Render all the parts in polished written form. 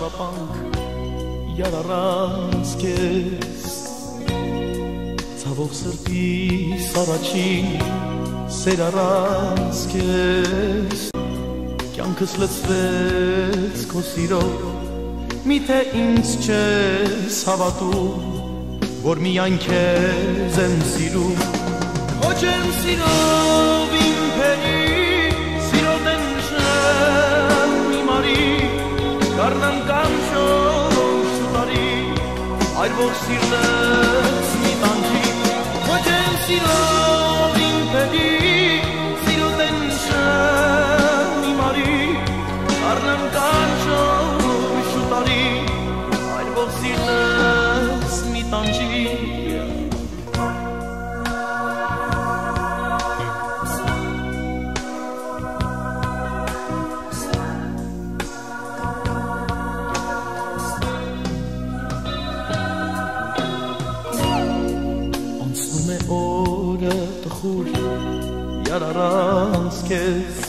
տառապանք Յարարանց կեզ Ցավով սրտիս առաջին Սեր առանց կեզ Կյանքս լցվեց քո սիրով Միթե ինձ չես հավատում Որ միայն քեզ եմ սիրում Ոչ եմ սիրով իմ փերի Սիրոտ են շեմ իմարի Կարնան կանչով շուտարի Այրվող սիրտս մի տանջի Ոչ եմ սիրով իմ փերի Սիրոտ են շեմ իմարի Կարնան կանչով շուտարի Այրվող սիրտս մի տանջի Օրը տխուր Յարարանց կեզ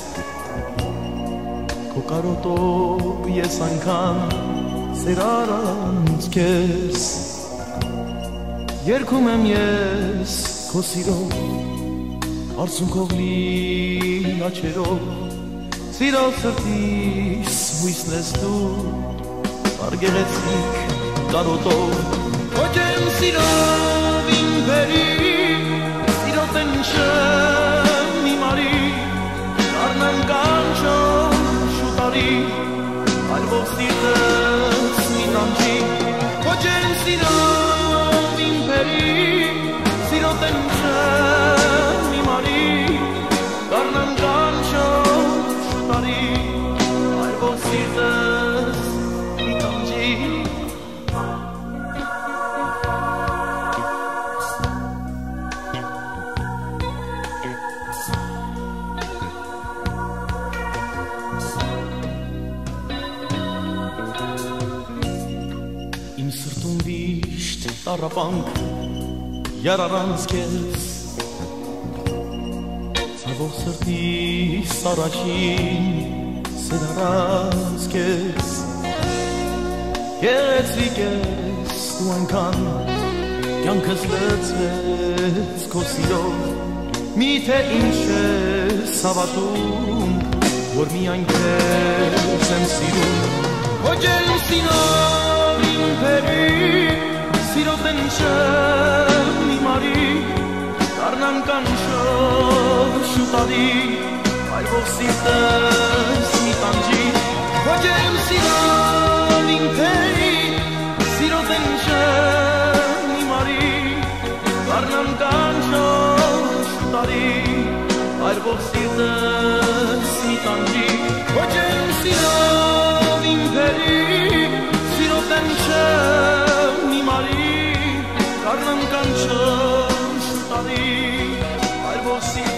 Քո կարոտով ես անգամ Սեր առանց կեզ Երգում եմ ես քո սիրով Արցունքով լի աչերով Սիրով սրտիս հույսն ես դու Արգեղեցիկ կարոտով Ոչ եմ սիրով իմ վերի Շեմ իմարի Կարնան կանչով շուտարի Այրվող սիրտս մի տանջի Ոչ եմ սիրով իմ փերի Սիրոտ են շեմ իմարի Կարնան կանչով շուտարի Այրվող սիրտս մի տանջի Իմ սրտում վիշտ տառապանք Յարարանց կեզ Ցավով սրտիս առաջին Սեր առանց կեզ Գեղեցիկ ես դու անգամ Կյանքս լցվեց քո սիրով Միթե ինչ ես հավատում Որ միայն քեզ եմ սիրում Ոչ եմ սիրում Սիրոտ են շեմ իմարի Կարնան կանչով շուտարի Այրվող սիրտս մի տանջի Ոչ եմ սիրով իմ փերի Սիրոտ են շեմ իմարի Կարնան կանչով շուտարի Այրվող սիրտս մի տանջի Ոչ եմ սիրով իմ փերի Սիրոտ են շեմ իմարի Կարնան կանչով շուտարի Այրվող սիրտս